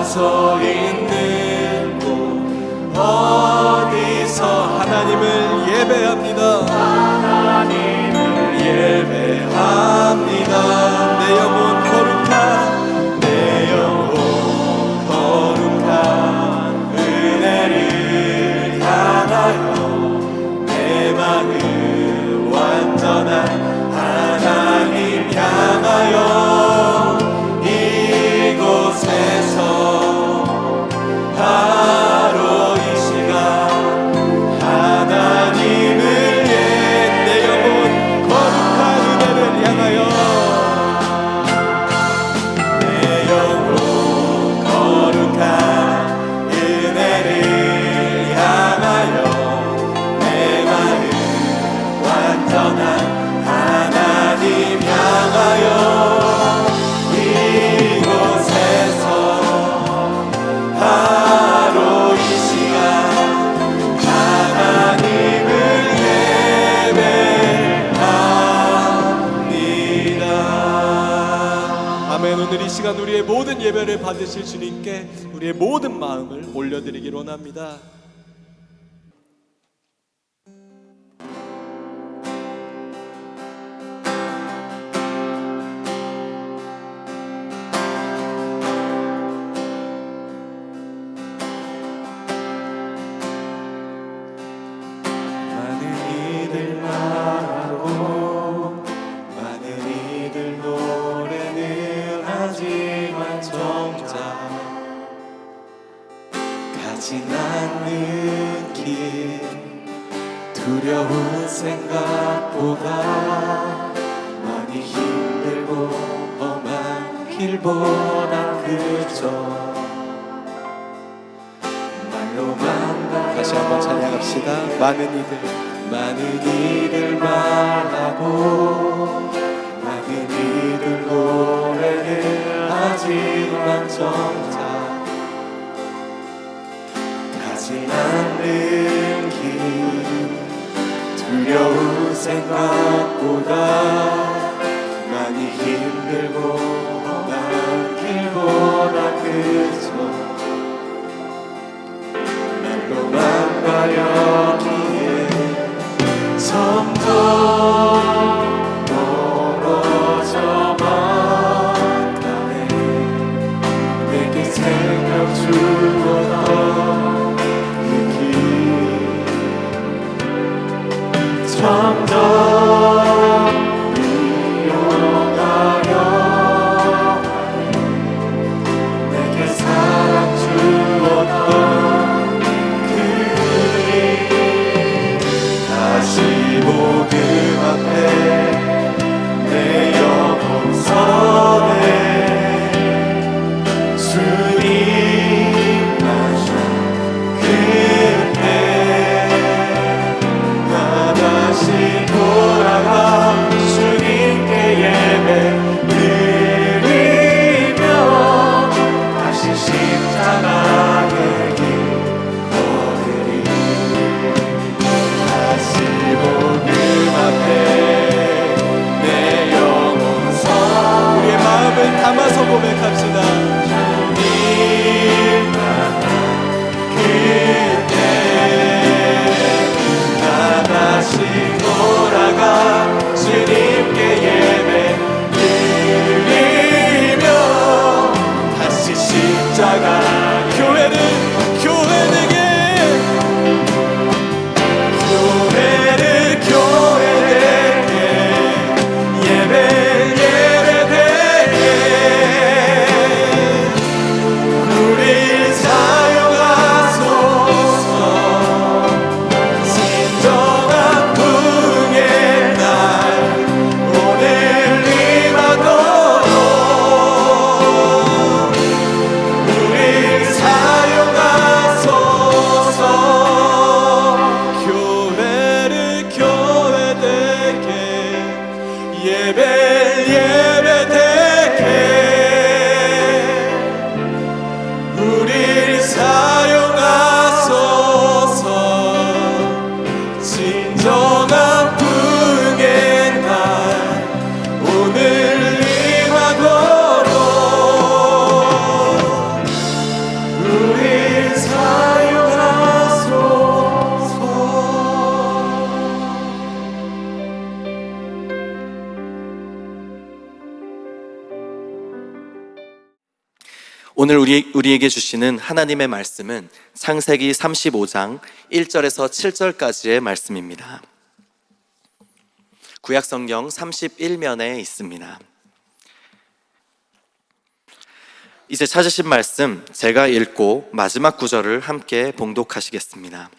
서 있는 곳 어디서 하나님을 예배합니다. 하나님을 예배합니다. 내 영혼 거룩한 내 영혼 거룩한 은혜를 향하여 내 마음 완전한 하나님 향하여 바로 이 시간 하나님을 내 영혼 거룩한 은혜를 향하여 내 영혼 거룩한 은혜를 향하여 내 마음 완전한 하나님 향하여 바로 이 시간 하나님을 예배합니다. 아멘. 오늘 이 시간 우리의 모든 예배를 받으실 주님께 우리의 모든 마음을 올려드리기로 원합니다. 않는 길 두려운 생각보다 많이 힘들고 험한 길보다 그저 말로만 다시 한번 찬양합시다. 많은 이들 말하고 많은 이들 노래를 하지만 정작 가지 않는 길 두려운 생각보다 많이 힘들고 험한 길보다 그저 말로만 가려기에 점점 예배되게 우리를 사용하소서. 진정한 부흥의 날 오늘 임하도록 우리를 사용하소서. 오늘 우리에게 주시는 하나님의 말씀은 창세기 35장 1절에서 7절까지의 말씀입니다. 구약성경 31면에 있습니다. 이제 찾으신 말씀 제가 읽고 마지막 구절을 함께 봉독하시겠습니다.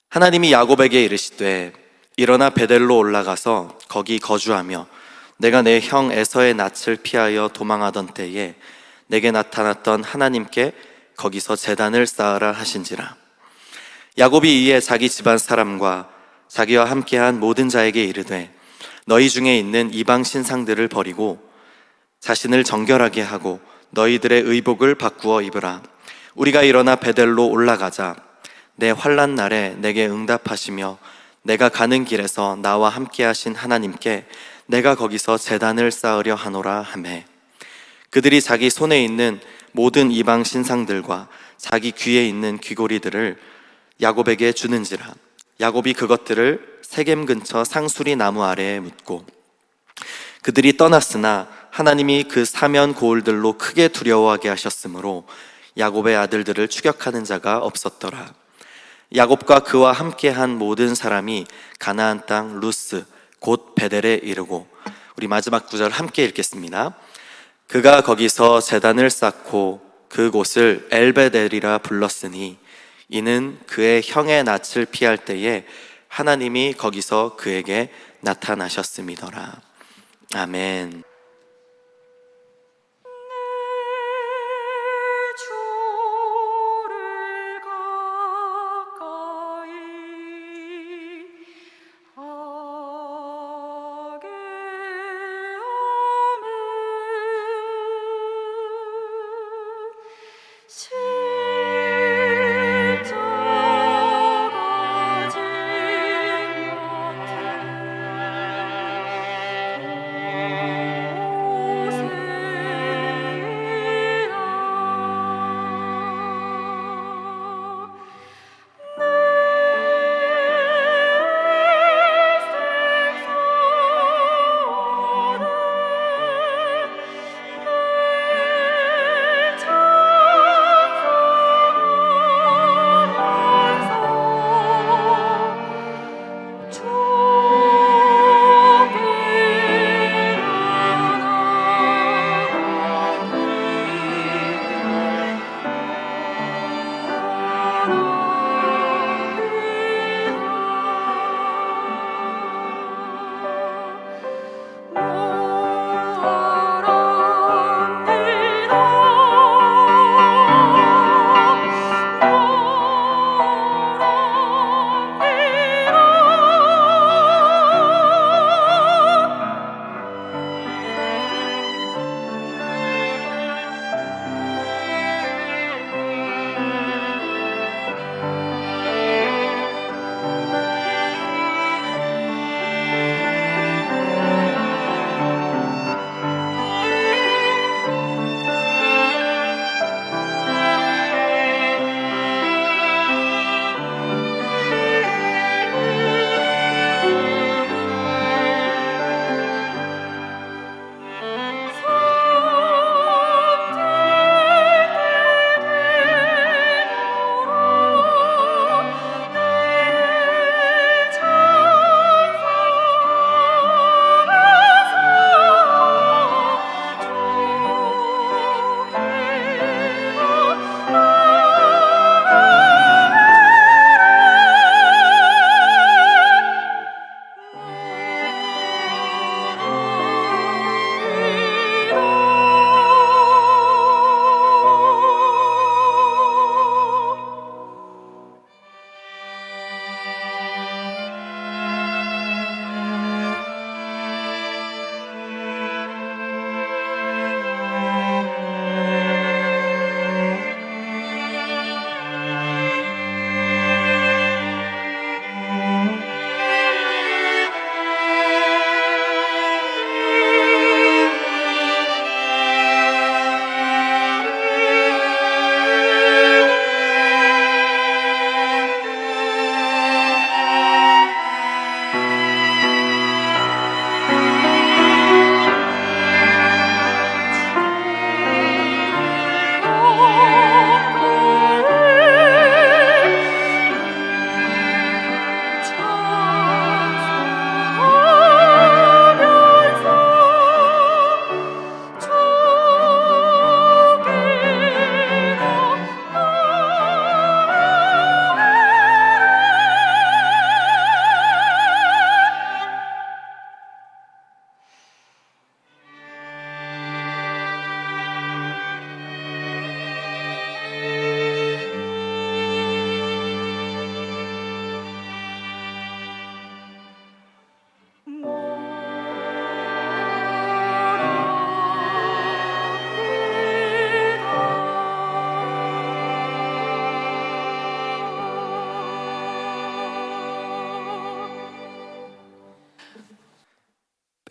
하나님이 야곱에게 이르시되 일어나 베델로 올라가서 거기 거주하며 내가 내 형 에서의 낯을 피하여 도망하던 때에 내게 나타났던 하나님께 거기서 제단을 쌓으라 하신지라. 야곱이 이에 자기 집안 사람과 자기와 함께한 모든 자에게 이르되 너희 중에 있는 이방 신상들을 버리고 자신을 정결하게 하고 너희들의 의복을 바꾸어 입으라. 우리가 일어나 베델로 올라가자. 내 환난 날에 내게 응답하시며 내가 가는 길에서 나와 함께하신 하나님께 내가 거기서 제단을 쌓으려 하노라 하매, 그들이 자기 손에 있는 모든 이방 신상들과 자기 귀에 있는 귀고리들을 야곱에게 주는지라. 야곱이 그것들을 세겜 근처 상수리 나무 아래에 묻고, 그들이 떠났으나 하나님이 그 사면 고울들로 크게 두려워하게 하셨으므로 야곱의 아들들을 추격하는 자가 없었더라. 야곱과 그와 함께한 모든 사람이 가나안 땅 루스 곧 베델에 이르고, 우리 마지막 구절 함께 읽겠습니다. 그가 거기서 제단을 쌓고 그곳을 엘베델이라 불렀으니 이는 그의 형의 낯을 피할 때에 하나님이 거기서 그에게 나타나셨음이더라. 아멘.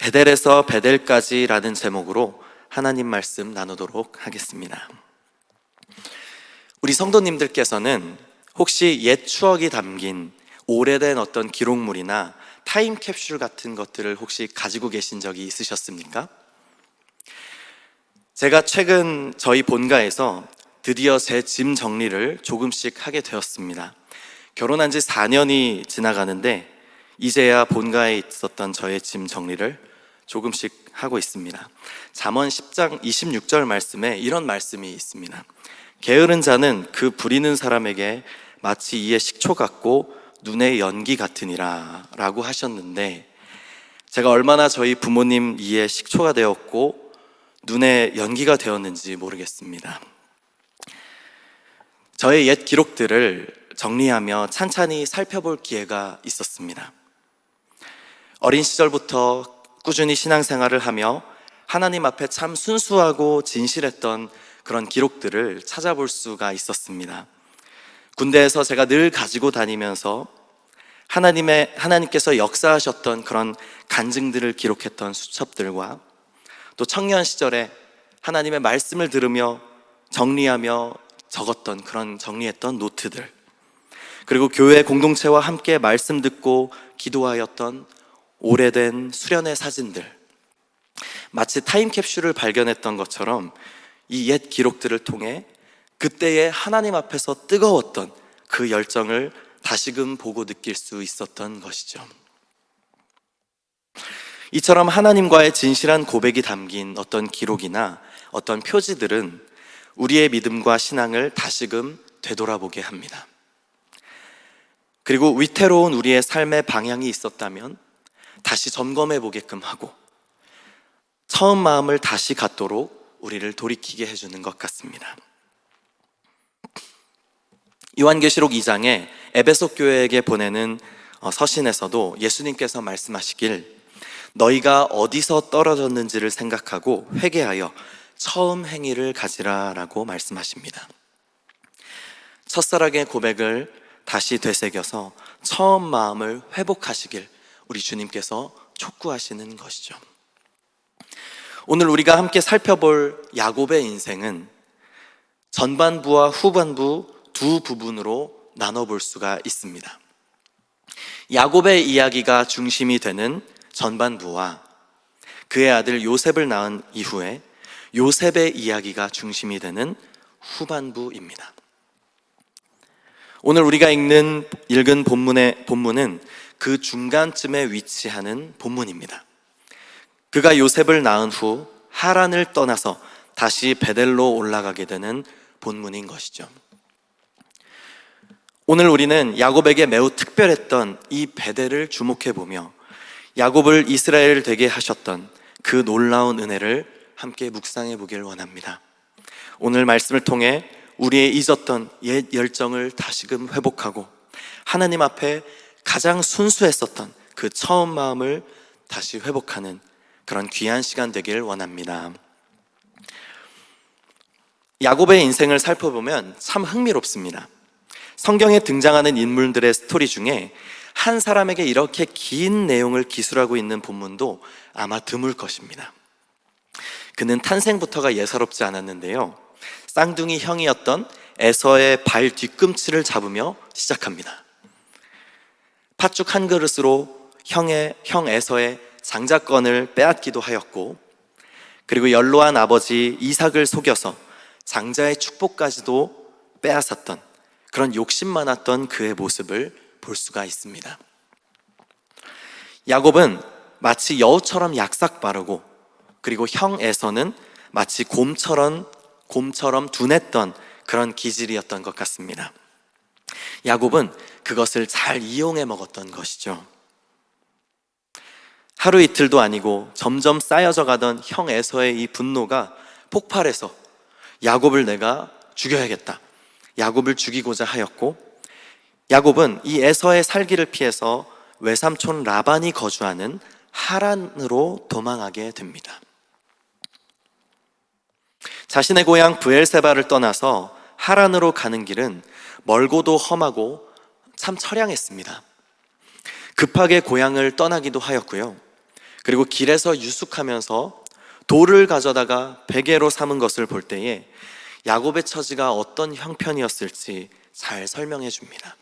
베델에서 베델까지라는 제목으로 하나님 말씀 나누도록 하겠습니다. 우리 성도님들께서는 혹시 옛 추억이 담긴 오래된 어떤 기록물이나 타임캡슐 같은 것들을 혹시 가지고 계신 적이 있으셨습니까? 제가 최근 저희 본가에서 드디어 제 짐 정리를 조금씩 하게 되었습니다. 결혼한 지 4년이 지나가는데 이제야 본가에 있었던 저의 짐 정리를 조금씩 하고 있습니다. 잠언 10장 26절 말씀에 이런 말씀이 있습니다. 게으른 자는 그 부리는 사람에게 마치 이에 식초 같고 눈에 연기 같으니라 라고 하셨는데, 제가 얼마나 저희 부모님 이에 식초가 되었고 눈에 연기가 되었는지 모르겠습니다. 저의 옛 기록들을 정리하며 찬찬히 살펴볼 기회가 있었습니다. 어린 시절부터 꾸준히 신앙생활을 하며 하나님 앞에 참 순수하고 진실했던 그런 기록들을 찾아볼 수가 있었습니다. 군대에서 제가 늘 가지고 다니면서 하나님께서 역사하셨던 그런 간증들을 기록했던 수첩들과, 또 청년 시절에 하나님의 말씀을 들으며 정리하며 적었던 그런 정리했던 노트들, 그리고 교회 공동체와 함께 말씀 듣고 기도하였던 오래된 수련의 사진들, 마치 타임캡슐을 발견했던 것처럼 이 옛 기록들을 통해 그때의 하나님 앞에서 뜨거웠던 그 열정을 다시금 보고 느낄 수 있었던 것이죠. 이처럼 하나님과의 진실한 고백이 담긴 어떤 기록이나 어떤 표지들은 우리의 믿음과 신앙을 다시금 되돌아보게 합니다. 그리고 위태로운 우리의 삶의 방향이 있었다면 다시 점검해 보게끔 하고 처음 마음을 다시 갖도록 우리를 돌이키게 해주는 것 같습니다. 요한계시록 2장에 에베소 교회에게 보내는 서신에서도 예수님께서 말씀하시길, 너희가 어디서 떨어졌는지를 생각하고 회개하여 처음 행위를 가지라 라고 말씀하십니다. 첫사랑의 고백을 다시 되새겨서 처음 마음을 회복하시길 우리 주님께서 촉구하시는 것이죠. 오늘 우리가 함께 살펴볼 야곱의 인생은 전반부와 후반부 두 부분으로 나눠볼 수가 있습니다. 야곱의 이야기가 중심이 되는 전반부와 그의 아들 요셉을 낳은 이후에 요셉의 이야기가 중심이 되는 후반부입니다. 오늘 우리가 읽은 본문은 그 중간쯤에 위치하는 본문입니다. 그가 요셉을 낳은 후 하란을 떠나서 다시 베델로 올라가게 되는 본문인 것이죠. 오늘 우리는 야곱에게 매우 특별했던 이 베델을 주목해보며 야곱을 이스라엘 되게 하셨던 그 놀라운 은혜를 함께 묵상해 보길 원합니다. 오늘 말씀을 통해 우리의 잊었던 옛 열정을 다시금 회복하고 하나님 앞에 가장 순수했었던 그 처음 마음을 다시 회복하는 그런 귀한 시간 되길 원합니다. 야곱의 인생을 살펴보면 참 흥미롭습니다. 성경에 등장하는 인물들의 스토리 중에 한 사람에게 이렇게 긴 내용을 기술하고 있는 본문도 아마 드물 것입니다. 그는 탄생부터가 예사롭지 않았는데요, 쌍둥이 형이었던 에서의 발 뒤꿈치를 잡으며 시작합니다. 팥죽 한 그릇으로 형 에서의 장자권을 빼앗기도 하였고, 그리고 연로한 아버지 이삭을 속여서 장자의 축복까지도 빼앗았던 그런 욕심 많았던 그의 모습을 볼 수가 있습니다. 야곱은 마치 여우처럼 약삭 빠르고, 그리고 형 에서는 마치 곰처럼 둔했던 그런 기질이었던 것 같습니다. 야곱은 그것을 잘 이용해 먹었던 것이죠. 하루 이틀도 아니고 점점 쌓여져 가던 형 에서의 이 분노가 폭발해서 야곱을 내가 죽여야겠다, 야곱을 죽이고자 하였고, 야곱은 이 에서의 살기를 피해서 외삼촌 라반이 거주하는 하란으로 도망하게 됩니다. 자신의 고향 브엘세바를 떠나서 하란으로 가는 길은 멀고도 험하고 참 처량했습니다. 급하게 고향을 떠나기도 하였고요, 그리고 길에서 유숙하면서 돌을 가져다가 베개로 삼은 것을 볼 때에 야곱의 처지가 어떤 형편이었을지 잘 설명해 줍니다.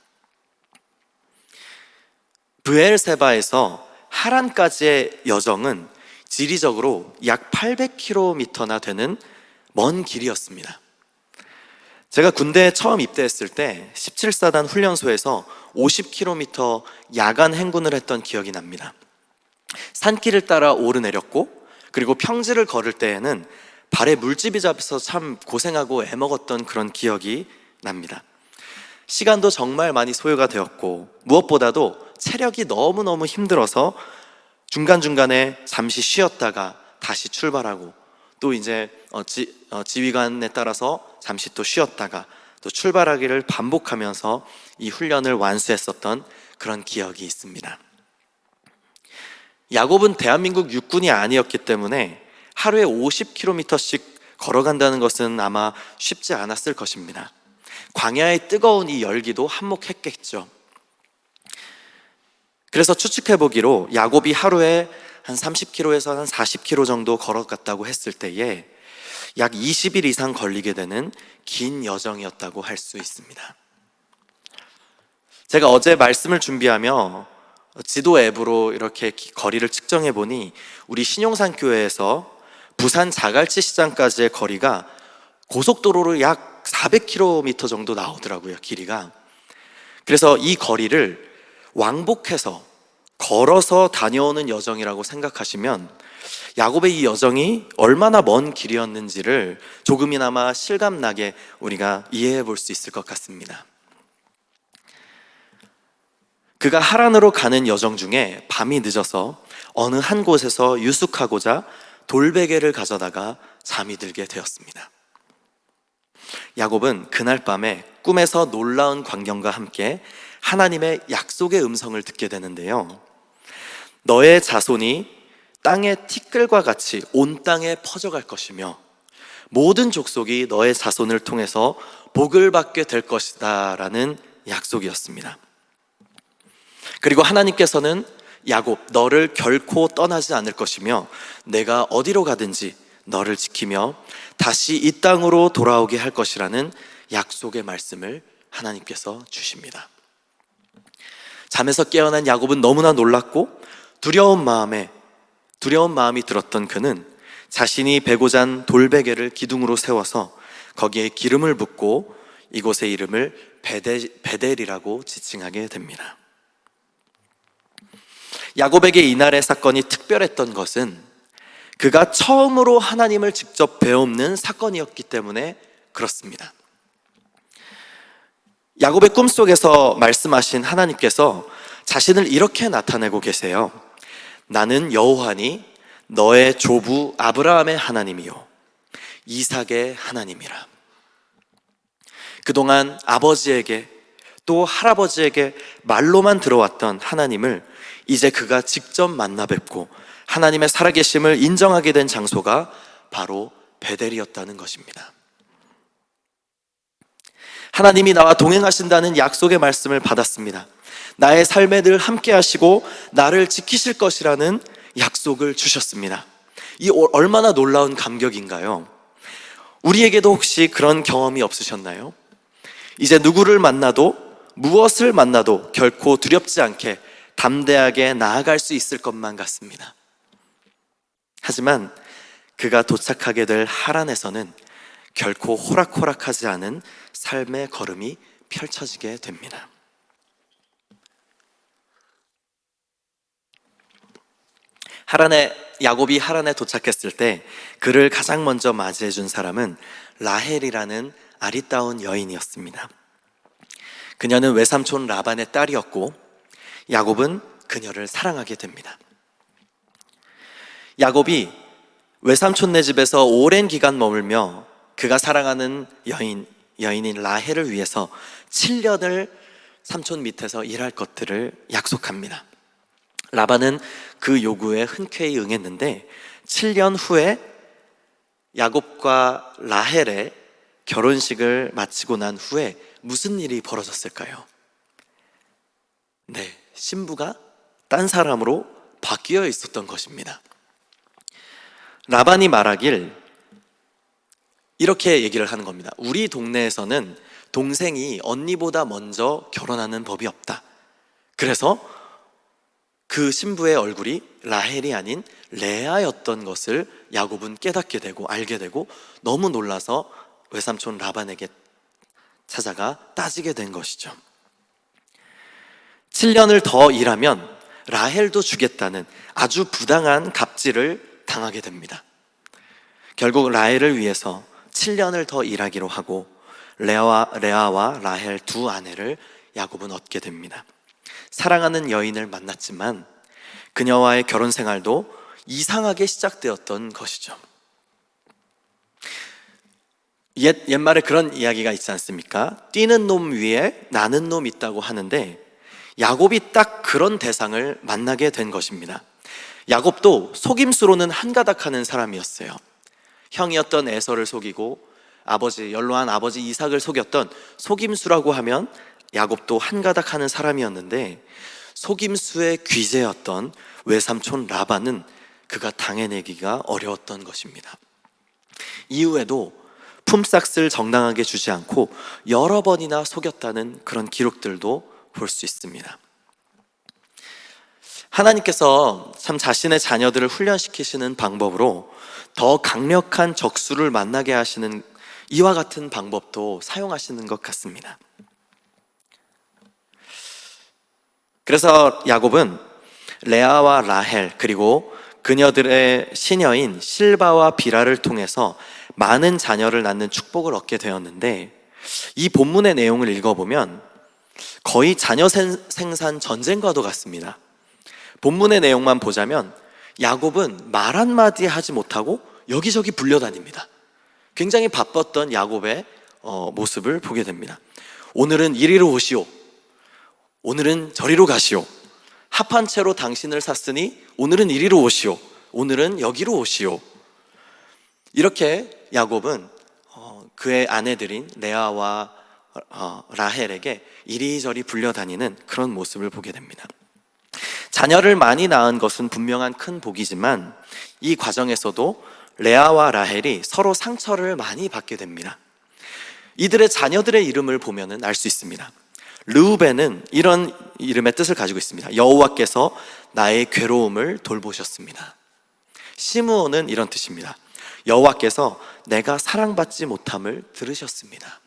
브엘세바에서 하란까지의 여정은 지리적으로 약 800km나 되는 먼 길이었습니다. 제가 군대에 처음 입대했을 때 17사단 훈련소에서 50km 야간 행군을 했던 기억이 납니다. 산길을 따라 오르내렸고, 그리고 평지를 걸을 때에는 발에 물집이 잡혀서 참 고생하고 애먹었던 그런 기억이 납니다. 시간도 정말 많이 소요가 되었고, 무엇보다도 체력이 너무너무 힘들어서 중간중간에 잠시 쉬었다가 다시 출발하고, 또 이제 지휘관에 따라서 잠시 또 쉬었다가 또 출발하기를 반복하면서 이 훈련을 완수했었던 그런 기억이 있습니다. 야곱은 대한민국 육군이 아니었기 때문에 하루에 50km씩 걸어간다는 것은 아마 쉽지 않았을 것입니다. 광야의 뜨거운 이 열기도 한몫했겠죠. 그래서 추측해보기로 야곱이 하루에 한 30km에서 한 40km 정도 걸어갔다고 했을 때에 약 20일 이상 걸리게 되는 긴 여정이었다고 할 수 있습니다. 제가 어제 말씀을 준비하며 지도 앱으로 이렇게 거리를 측정해 보니 우리 신용산 교회에서 부산 자갈치 시장까지의 거리가 고속도로로 약 400km 정도 나오더라고요, 길이가. 그래서 이 거리를 왕복해서 걸어서 다녀오는 여정이라고 생각하시면 야곱의 이 여정이 얼마나 먼 길이었는지를 조금이나마 실감나게 우리가 이해해 볼 수 있을 것 같습니다. 그가 하란으로 가는 여정 중에 밤이 늦어서 어느 한 곳에서 유숙하고자 돌베개를 가져다가 잠이 들게 되었습니다. 야곱은 그날 밤에 꿈에서 놀라운 광경과 함께 하나님의 약속의 음성을 듣게 되는데요. 너의 자손이 땅의 티끌과 같이 온 땅에 퍼져갈 것이며 모든 족속이 너의 자손을 통해서 복을 받게 될 것이다 라는 약속이었습니다. 그리고 하나님께서는 야곱, 너를 결코 떠나지 않을 것이며 내가 어디로 가든지 너를 지키며 다시 이 땅으로 돌아오게 할 것이라는 약속의 말씀을 하나님께서 주십니다. 잠에서 깨어난 야곱은 너무나 놀랐고 두려운 마음이 들었던 그는 자신이 베고 잔 돌베개를 기둥으로 세워서 거기에 기름을 붓고 이곳의 이름을 베델이라고 지칭하게 됩니다. 야곱에게 이날의 사건이 특별했던 것은 그가 처음으로 하나님을 직접 배움는 사건이었기 때문에 그렇습니다. 야곱의 꿈속에서 말씀하신 하나님께서 자신을 이렇게 나타내고 계세요. 나는 여호와니 너의 조부 아브라함의 하나님이요 이삭의 하나님이라. 그동안 아버지에게 또 할아버지에게 말로만 들어왔던 하나님을 이제 그가 직접 만나 뵙고 하나님의 살아계심을 인정하게 된 장소가 바로 베델이었다는 것입니다. 하나님이 나와 동행하신다는 약속의 말씀을 받았습니다. 나의 삶에 늘 함께 하시고 나를 지키실 것이라는 약속을 주셨습니다. 이 얼마나 놀라운 감격인가요? 우리에게도 혹시 그런 경험이 없으셨나요? 이제 누구를 만나도 무엇을 만나도 결코 두렵지 않게 담대하게 나아갈 수 있을 것만 같습니다. 하지만 그가 도착하게 될 하란에서는 결코 호락호락하지 않은 삶의 걸음이 펼쳐지게 됩니다. 야곱이 하란에 도착했을 때 그를 가장 먼저 맞이해 준 사람은 라헬이라는 아리따운 여인이었습니다. 그녀는 외삼촌 라반의 딸이었고 야곱은 그녀를 사랑하게 됩니다. 야곱이 외삼촌네 집에서 오랜 기간 머물며 그가 사랑하는 여인인 라헬을 위해서 7년을 삼촌 밑에서 일할 것들을 약속합니다. 라반은 그 요구에 흔쾌히 응했는데 7년 후에 야곱과 라헬의 결혼식을 마치고 난 후에 무슨 일이 벌어졌을까요? 네, 신부가 딴 사람으로 바뀌어 있었던 것입니다. 라반이 말하길 이렇게 얘기를 하는 겁니다. 우리 동네에서는 동생이 언니보다 먼저 결혼하는 법이 없다. 그래서 그 신부의 얼굴이 라헬이 아닌 레아였던 것을 야곱은 깨닫게 되고 알게 되고 너무 놀라서 외삼촌 라반에게 찾아가 따지게 된 것이죠. 7년을 더 일하면 라헬도 주겠다는 아주 부당한 갑질을 당하게 됩니다. 결국 라헬을 위해서 7년을 더 일하기로 하고 레아와 라헬 두 아내를 야곱은 얻게 됩니다. 사랑하는 여인을 만났지만 그녀와의 결혼 생활도 이상하게 시작되었던 것이죠. 옛말에 그런 이야기가 있지 않습니까? 뛰는 놈 위에 나는 놈 있다고 하는데 야곱이 딱 그런 대상을 만나게 된 것입니다. 야곱도 속임수로는 한가닥하는 사람이었어요. 형이었던 에서를 속이고 연로한 아버지 이삭을 속였던 속임수라고 하면 야곱도 한가닥하는 사람이었는데 속임수의 귀재였던 외삼촌 라반은 그가 당해내기가 어려웠던 것입니다. 이후에도 품삯을 정당하게 주지 않고 여러 번이나 속였다는 그런 기록들도 볼 수 있습니다. 하나님께서 참 자신의 자녀들을 훈련시키시는 방법으로 더 강력한 적수를 만나게 하시는 이와 같은 방법도 사용하시는 것 같습니다. 그래서 야곱은 레아와 라헬 그리고 그녀들의 시녀인 실바와 비라를 통해서 많은 자녀를 낳는 축복을 얻게 되었는데 이 본문의 내용을 읽어보면 거의 자녀 생산 전쟁과도 같습니다. 본문의 내용만 보자면 야곱은 말 한마디 하지 못하고 여기저기 불려다닙니다. 굉장히 바빴던 야곱의 모습을 보게 됩니다. 오늘은 이리로 오시오, 오늘은 저리로 가시오, 합한 채로 당신을 샀으니 오늘은 이리로 오시오, 오늘은 여기로 오시오. 이렇게 야곱은 그의 아내들인 레아와 라헬에게 이리저리 불려다니는 그런 모습을 보게 됩니다. 자녀를 많이 낳은 것은 분명한 큰 복이지만 이 과정에서도 레아와 라헬이 서로 상처를 많이 받게 됩니다. 이들의 자녀들의 이름을 보면 알 수 있습니다. 르우벤은 이런 이름의 뜻을 가지고 있습니다. 여호와께서 나의 괴로움을 돌보셨습니다. 시므온은 이런 뜻입니다. 여호와께서 내가 사랑받지 못함을 들으셨습니다.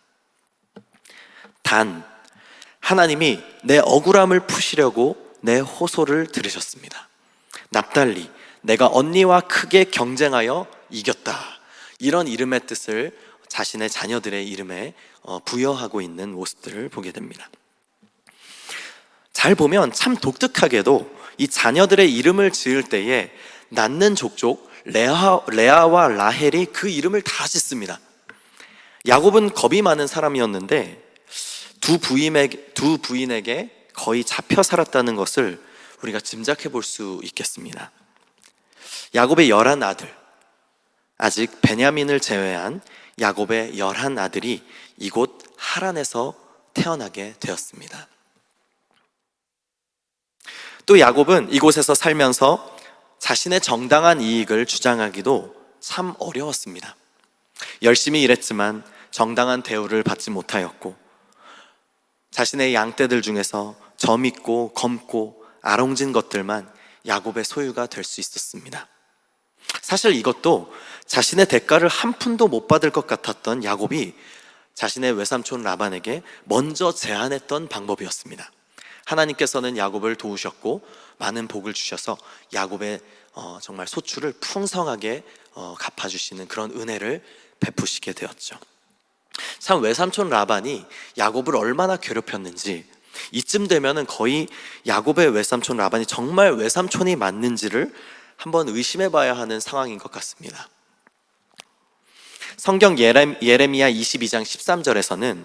단, 하나님이 내 억울함을 푸시려고 내 호소를 들으셨습니다. 납달리, 내가 언니와 크게 경쟁하여 이겼다. 이런 이름의 뜻을 자신의 자녀들의 이름에 부여하고 있는 모습들을 보게 됩니다. 잘 보면 참 독특하게도 이 자녀들의 이름을 지을 때에 낳는 족족 레아와 라헬이 그 이름을 다 짓습니다. 야곱은 겁이 많은 사람이었는데 두 부인에게 거의 잡혀 살았다는 것을 우리가 짐작해 볼 수 있겠습니다. 야곱의 11아들, 아직 베냐민을 제외한 야곱의 11아들이 이곳 하란에서 태어나게 되었습니다. 또 야곱은 이곳에서 살면서 자신의 정당한 이익을 주장하기도 참 어려웠습니다. 열심히 일했지만 정당한 대우를 받지 못하였고 자신의 양떼들 중에서 점 있고 검고 아롱진 것들만 야곱의 소유가 될 수 있었습니다. 사실 이것도 자신의 대가를 한 푼도 못 받을 것 같았던 야곱이 자신의 외삼촌 라반에게 먼저 제안했던 방법이었습니다. 하나님께서는 야곱을 도우셨고 많은 복을 주셔서 야곱의 정말 소출을 풍성하게 갚아주시는 그런 은혜를 베푸시게 되었죠. 참 외삼촌 라반이 야곱을 얼마나 괴롭혔는지 이쯤 되면은 거의 야곱의 외삼촌 라반이 정말 외삼촌이 맞는지를 한번 의심해 봐야 하는 상황인 것 같습니다. 성경 예레미야 22장 13절에서는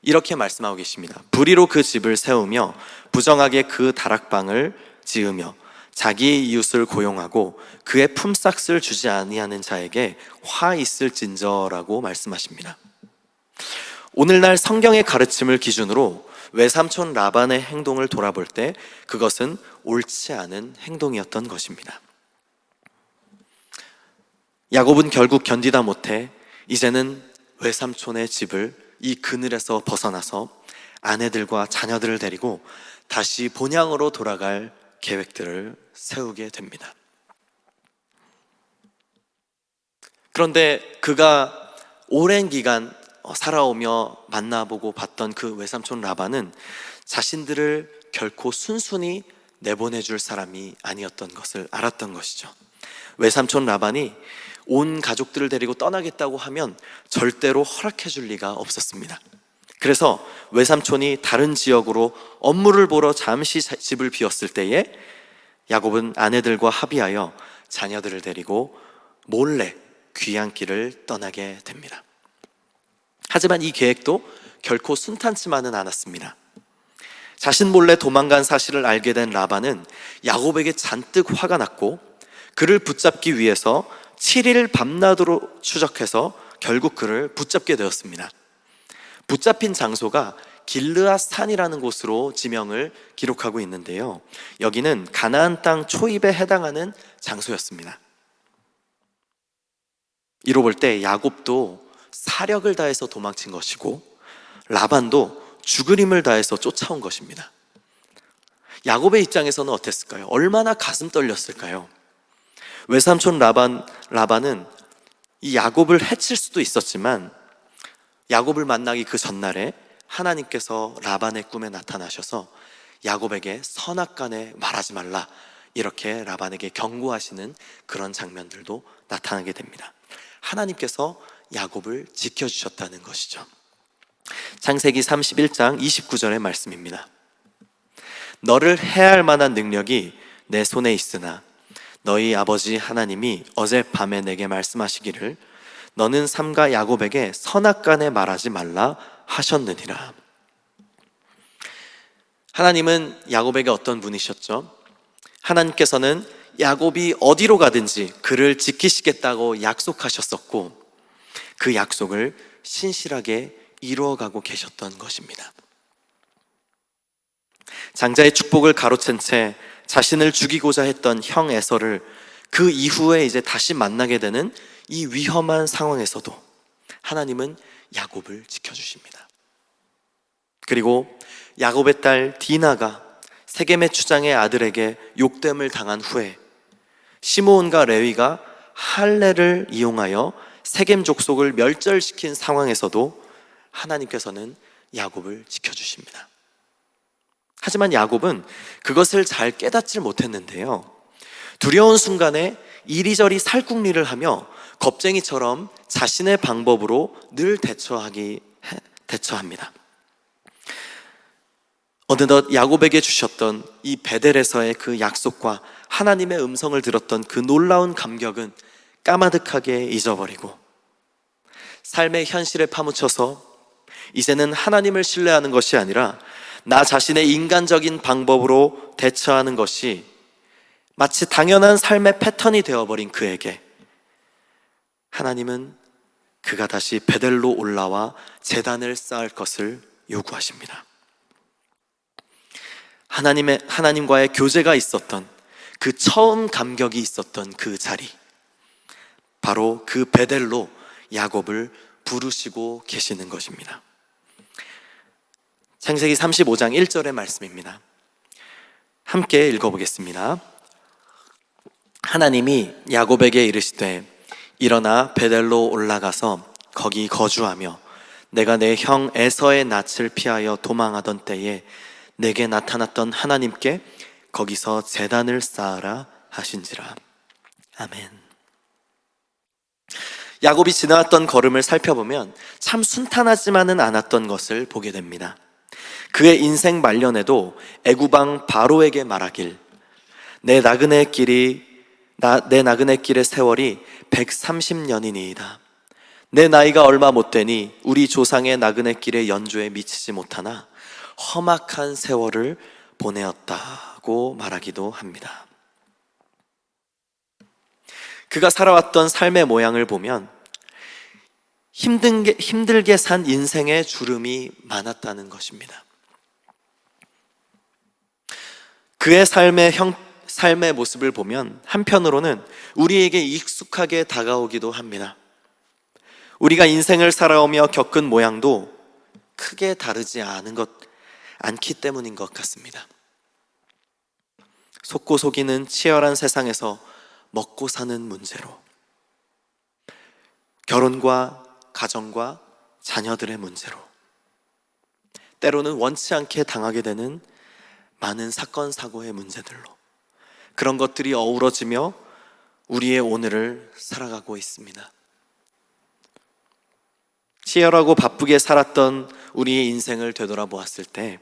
이렇게 말씀하고 계십니다. 불의로 그 집을 세우며 부정하게 그 다락방을 지으며 자기 이웃을 고용하고 그의 품삯을 주지 아니하는 자에게 화 있을진저라고 말씀하십니다. 오늘날 성경의 가르침을 기준으로 외삼촌 라반의 행동을 돌아볼 때 그것은 옳지 않은 행동이었던 것입니다. 야곱은 결국 견디다 못해 이제는 외삼촌의 집을 이 그늘에서 벗어나서 아내들과 자녀들을 데리고 다시 본향으로 돌아갈 계획들을 세우게 됩니다. 그런데 그가 오랜 기간 살아오며 만나보고 봤던 그 외삼촌 라반은 자신들을 결코 순순히 내보내줄 사람이 아니었던 것을 알았던 것이죠. 외삼촌 라반이 온 가족들을 데리고 떠나겠다고 하면 절대로 허락해줄 리가 없었습니다. 그래서 외삼촌이 다른 지역으로 업무를 보러 잠시 집을 비웠을 때에 야곱은 아내들과 합의하여 자녀들을 데리고 몰래 귀향길을 떠나게 됩니다. 하지만 이 계획도 결코 순탄치만은 않았습니다. 자신 몰래 도망간 사실을 알게 된 라반은 야곱에게 잔뜩 화가 났고 그를 붙잡기 위해서 7일 밤낮으로 추적해서 결국 그를 붙잡게 되었습니다. 붙잡힌 장소가 길르앗 산이라는 곳으로 지명을 기록하고 있는데요, 여기는 가나안 땅 초입에 해당하는 장소였습니다. 이로 볼 때 야곱도 사력을 다해서 도망친 것이고 라반도 죽을 힘을 다해서 쫓아온 것입니다. 야곱의 입장에서는 어땠을까요? 얼마나 가슴 떨렸을까요? 외삼촌 라반은 이 야곱을 해칠 수도 있었지만 야곱을 만나기 그 전날에 하나님께서 라반의 꿈에 나타나셔서 야곱에게 선악간에 말하지 말라, 이렇게 라반에게 경고하시는 그런 장면들도 나타나게 됩니다. 하나님께서 야곱을 지켜주셨다는 것이죠. 창세기 31장 29절의 말씀입니다. 너를 해할 만한 능력이 내 손에 있으나 너희 아버지 하나님이 어젯밤에 내게 말씀하시기를 너는 삼가 야곱에게 선악간에 말하지 말라 하셨느니라. 하나님은 야곱에게 어떤 분이셨죠? 하나님께서는 야곱이 어디로 가든지 그를 지키시겠다고 약속하셨었고 그 약속을 신실하게 이루어가고 계셨던 것입니다. 장자의 축복을 가로챈 채 자신을 죽이고자 했던 형 에서를 그 이후에 이제 다시 만나게 되는 이 위험한 상황에서도 하나님은 야곱을 지켜주십니다. 그리고 야곱의 딸 디나가 세겜의 주장의 아들에게 욕됨을 당한 후에 시므온과 레위가 할례를 이용하여 세겜 족속을 멸절시킨 상황에서도 하나님께서는 야곱을 지켜주십니다. 하지만 야곱은 그것을 잘 깨닫질 못했는데요, 두려운 순간에 이리저리 살궁리를 하며 겁쟁이처럼 자신의 방법으로 늘 대처합니다. 어느덧 야곱에게 주셨던 이 베델에서의 그 약속과 하나님의 음성을 들었던 그 놀라운 감격은 까마득하게 잊어버리고 삶의 현실에 파묻혀서 이제는 하나님을 신뢰하는 것이 아니라 나 자신의 인간적인 방법으로 대처하는 것이 마치 당연한 삶의 패턴이 되어버린 그에게 하나님은 그가 다시 베델로 올라와 제단을 쌓을 것을 요구하십니다. 하나님과의 교제가 있었던 그 처음 감격이 있었던 그 자리, 바로 그 베델로 야곱을 부르시고 계시는 것입니다. 창세기 35장 1절의 말씀입니다. 함께 읽어보겠습니다. 하나님이 야곱에게 이르시되 일어나 베델로 올라가서 거기 거주하며 내가 내 형 에서의 낯을 피하여 도망하던 때에 내게 나타났던 하나님께 거기서 제단을 쌓으라 하신지라. 아멘. 야곱이 지나왔던 걸음을 살펴보면 참 순탄하지만은 않았던 것을 보게 됩니다. 그의 인생 말년에도 애구방 바로에게 말하길 내 나그네 길의 세월이 130년이니이다. 내 나이가 얼마 못 되니 우리 조상의 나그네 길의 연조에 미치지 못하나 험악한 세월을 보내었다고 말하기도 합니다. 그가 살아왔던 삶의 모양을 보면 힘들게 산 인생의 주름이 많았다는 것입니다. 그의 삶의 모습을 보면 한편으로는 우리에게 익숙하게 다가오기도 합니다. 우리가 인생을 살아오며 겪은 모양도 크게 다르지 않기 때문인 것 같습니다. 속고 속이는 치열한 세상에서 먹고 사는 문제로, 결혼과 가정과 자녀들의 문제로, 때로는 원치 않게 당하게 되는 많은 사건 사고의 문제들로, 그런 것들이 어우러지며 우리의 오늘을 살아가고 있습니다. 치열하고 바쁘게 살았던 우리의 인생을 되돌아보았을 때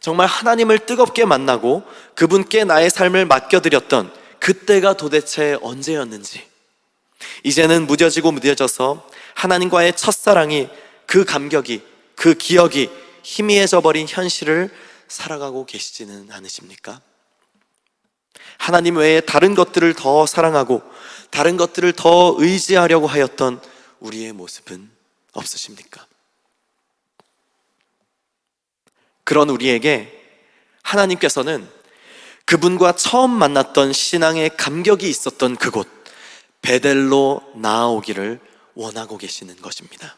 정말 하나님을 뜨겁게 만나고 그분께 나의 삶을 맡겨드렸던 그때가 도대체 언제였는지, 이제는 무뎌져서 하나님과의 첫사랑이, 그 감격이, 그 기억이 희미해져 버린 현실을 살아가고 계시지는 않으십니까? 하나님 외에 다른 것들을 더 사랑하고 다른 것들을 더 의지하려고 하였던 우리의 모습은 없으십니까? 그런 우리에게 하나님께서는 그분과 처음 만났던 신앙의 감격이 있었던 그곳 베델로 나아오기를 원하고 계시는 것입니다.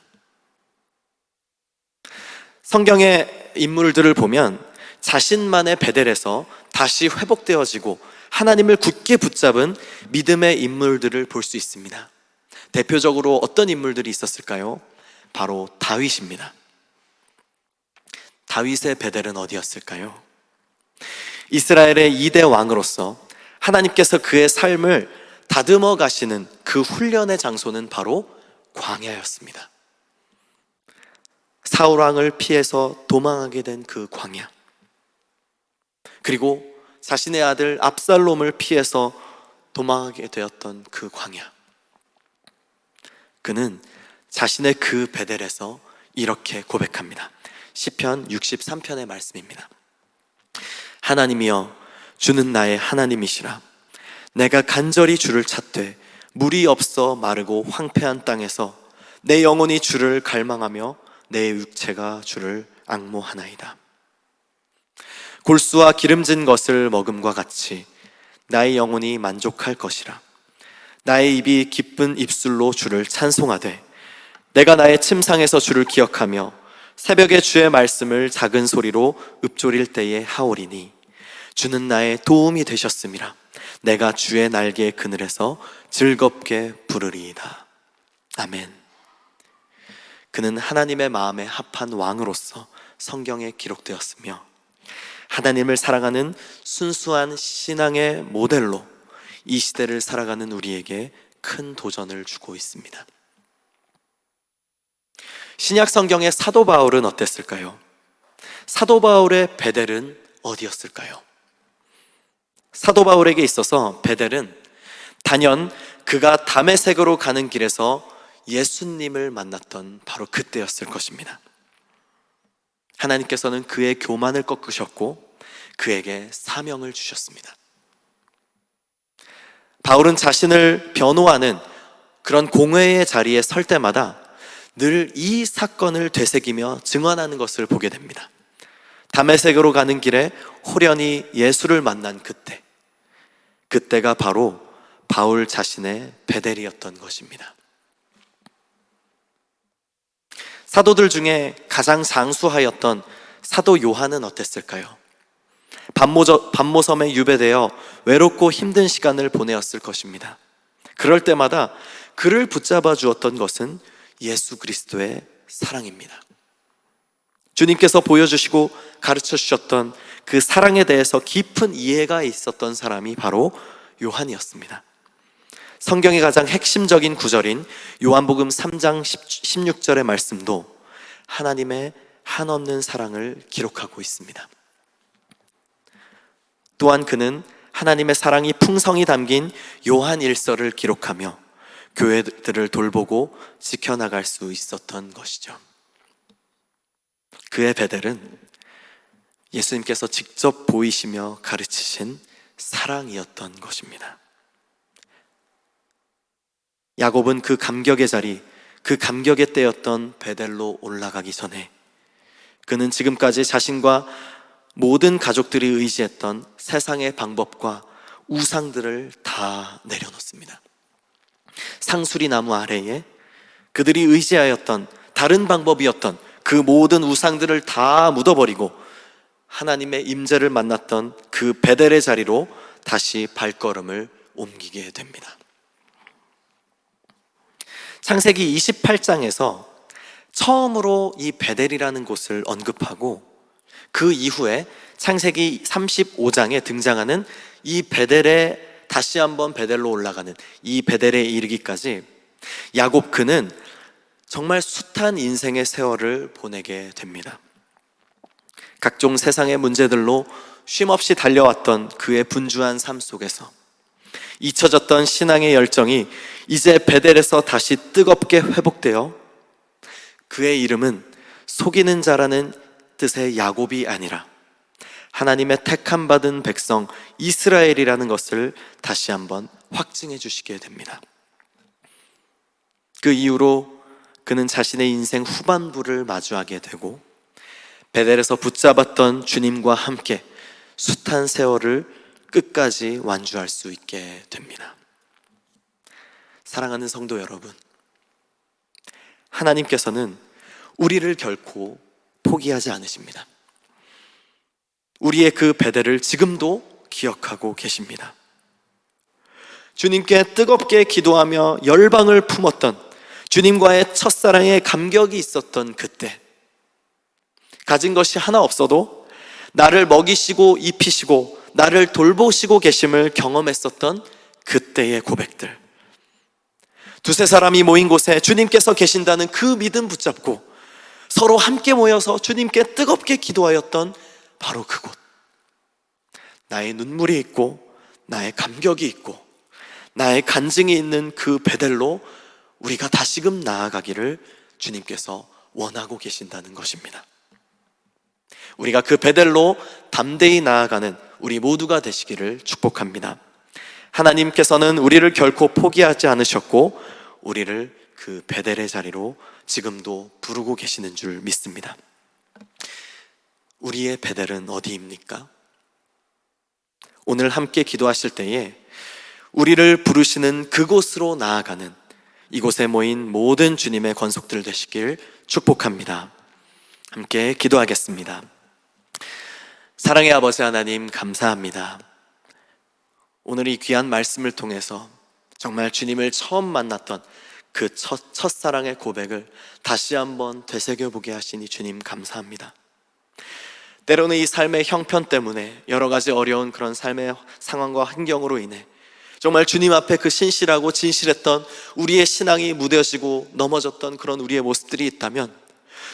성경의 인물들을 보면 자신만의 베델에서 다시 회복되어지고 하나님을 굳게 붙잡은 믿음의 인물들을 볼 수 있습니다. 대표적으로 어떤 인물들이 있었을까요? 바로 다윗입니다. 다윗의 베델은 어디였을까요? 이스라엘의 2대 왕으로서 하나님께서 그의 삶을 다듬어 가시는 그 훈련의 장소는 바로 광야였습니다. 사울 왕을 피해서 도망하게 된 그 광야, 그리고 자신의 아들 압살롬을 피해서 도망하게 되었던 그 광야, 그는 자신의 그 베델에서 이렇게 고백합니다. 시편 63편의 말씀입니다. 하나님이여, 주는 나의 하나님이시라. 내가 간절히 주를 찾되 물이 없어 마르고 황폐한 땅에서 내 영혼이 주를 갈망하며 내 육체가 주를 앙모하나이다. 골수와 기름진 것을 먹음과 같이 나의 영혼이 만족할 것이라. 나의 입이 기쁜 입술로 주를 찬송하되 내가 나의 침상에서 주를 기억하며 새벽에 주의 말씀을 작은 소리로 읊조릴 때에 하오리니 주는 나의 도움이 되셨음이라. 내가 주의 날개의 그늘에서 즐겁게 부르리이다. 아멘. 그는 하나님의 마음에 합한 왕으로서 성경에 기록되었으며 하나님을 사랑하는 순수한 신앙의 모델로 이 시대를 살아가는 우리에게 큰 도전을 주고 있습니다. 신약 성경의 사도 바울은 어땠을까요? 사도 바울의 베델은 어디였을까요? 사도 바울에게 있어서 베델은 단연 그가 다메섹으로 가는 길에서 예수님을 만났던 바로 그때였을 것입니다. 하나님께서는 그의 교만을 꺾으셨고 그에게 사명을 주셨습니다. 바울은 자신을 변호하는 그런 공회의 자리에 설 때마다 늘 이 사건을 되새기며 증언하는 것을 보게 됩니다. 다메섹으로 가는 길에 호련히 예수를 만난 그때가 바로 바울 자신의 베델이었던 것입니다. 사도들 중에 가장 장수하였던 사도 요한은 어땠을까요? 반모섬에 유배되어 외롭고 힘든 시간을 보내었을 것입니다. 그럴 때마다 그를 붙잡아 주었던 것은 예수 그리스도의 사랑입니다. 주님께서 보여주시고 가르쳐 주셨던 그 사랑에 대해서 깊은 이해가 있었던 사람이 바로 요한이었습니다. 성경의 가장 핵심적인 구절인 요한복음 3장 16절의 말씀도 하나님의 한없는 사랑을 기록하고 있습니다. 또한 그는 하나님의 사랑이 풍성히 담긴 요한 일서를 기록하며 교회들을 돌보고 지켜나갈 수 있었던 것이죠. 그의 베델은 예수님께서 직접 보이시며 가르치신 사랑이었던 것입니다. 야곱은 그 감격의 자리, 그 감격의 때였던 베델로 올라가기 전에 그는 지금까지 자신과 모든 가족들이 의지했던 세상의 방법과 우상들을 다 내려놓습니다. 상수리 나무 아래에 그들이 의지하였던 다른 방법이었던 그 모든 우상들을 다 묻어버리고 하나님의 임재를 만났던 그 베델의 자리로 다시 발걸음을 옮기게 됩니다. 창세기 28장에서 처음으로 이 베델이라는 곳을 언급하고 그 이후에 창세기 35장에 등장하는 이 베델에 다시 한번 베델로 올라가는 이 베델에 이르기까지 야곱 그는 정말 숱한 인생의 세월을 보내게 됩니다. 각종 세상의 문제들로 쉼없이 달려왔던 그의 분주한 삶 속에서 잊혀졌던 신앙의 열정이 이제 베델에서 다시 뜨겁게 회복되어 그의 이름은 속이는 자라는 뜻의 야곱이 아니라 하나님의 택함 받은 백성 이스라엘이라는 것을 다시 한번 확증해 주시게 됩니다. 그 이후로 그는 자신의 인생 후반부를 마주하게 되고 베델에서 붙잡았던 주님과 함께 숱한 세월을 끝까지 완주할 수 있게 됩니다. 사랑하는 성도 여러분, 하나님께서는 우리를 결코 포기하지 않으십니다. 우리의 그 베델을 지금도 기억하고 계십니다. 주님께 뜨겁게 기도하며 열방을 품었던 주님과의 첫사랑의 감격이 있었던 그때, 가진 것이 하나 없어도 나를 먹이시고 입히시고 나를 돌보시고 계심을 경험했었던 그때의 고백들, 두세 사람이 모인 곳에 주님께서 계신다는 그 믿음 붙잡고 서로 함께 모여서 주님께 뜨겁게 기도하였던 바로 그곳, 나의 눈물이 있고 나의 감격이 있고 나의 간증이 있는 그 베델로 우리가 다시금 나아가기를 주님께서 원하고 계신다는 것입니다. 우리가 그 베델로 담대히 나아가는 우리 모두가 되시기를 축복합니다. 하나님께서는 우리를 결코 포기하지 않으셨고 우리를 그 베델의 자리로 지금도 부르고 계시는 줄 믿습니다. 우리의 베델은 어디입니까? 오늘 함께 기도하실 때에 우리를 부르시는 그곳으로 나아가는 이곳에 모인 모든 주님의 권속들 되시길 축복합니다. 함께 기도하겠습니다. 사랑의 아버지 하나님, 감사합니다. 오늘 이 귀한 말씀을 통해서 정말 주님을 처음 만났던 그 첫사랑의 고백을 다시 한번 되새겨보게 하시니 주님 감사합니다. 때로는 이 삶의 형편 때문에 여러 가지 어려운 그런 삶의 상황과 환경으로 인해 정말 주님 앞에 그 신실하고 진실했던 우리의 신앙이 무뎌지고 넘어졌던 그런 우리의 모습들이 있다면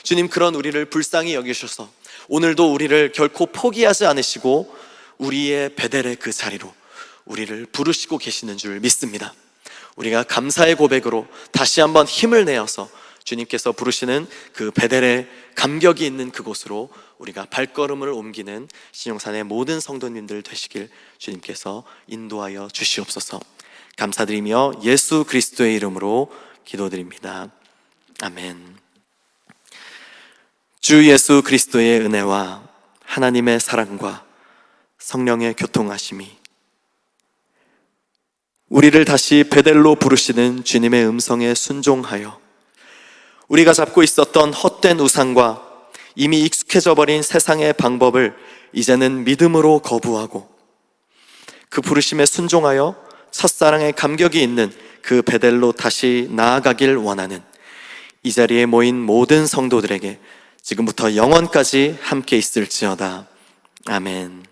주님, 그런 우리를 불쌍히 여기셔서 오늘도 우리를 결코 포기하지 않으시고 우리의 베델의 그 자리로 우리를 부르시고 계시는 줄 믿습니다. 우리가 감사의 고백으로 다시 한번 힘을 내어서 주님께서 부르시는 그 베델의 감격이 있는 그곳으로 우리가 발걸음을 옮기는 신용산의 모든 성도님들 되시길 주님께서 인도하여 주시옵소서. 감사드리며 예수 그리스도의 이름으로 기도드립니다. 아멘. 주 예수 그리스도의 은혜와 하나님의 사랑과 성령의 교통하심이 우리를 다시 베델로 부르시는 주님의 음성에 순종하여 우리가 잡고 있었던 헛된 우상과 이미 익숙해져 버린 세상의 방법을 이제는 믿음으로 거부하고 그 부르심에 순종하여 첫사랑의 감격이 있는 그 베델로 다시 나아가길 원하는 이 자리에 모인 모든 성도들에게 지금부터 영원까지 함께 있을지어다. 아멘.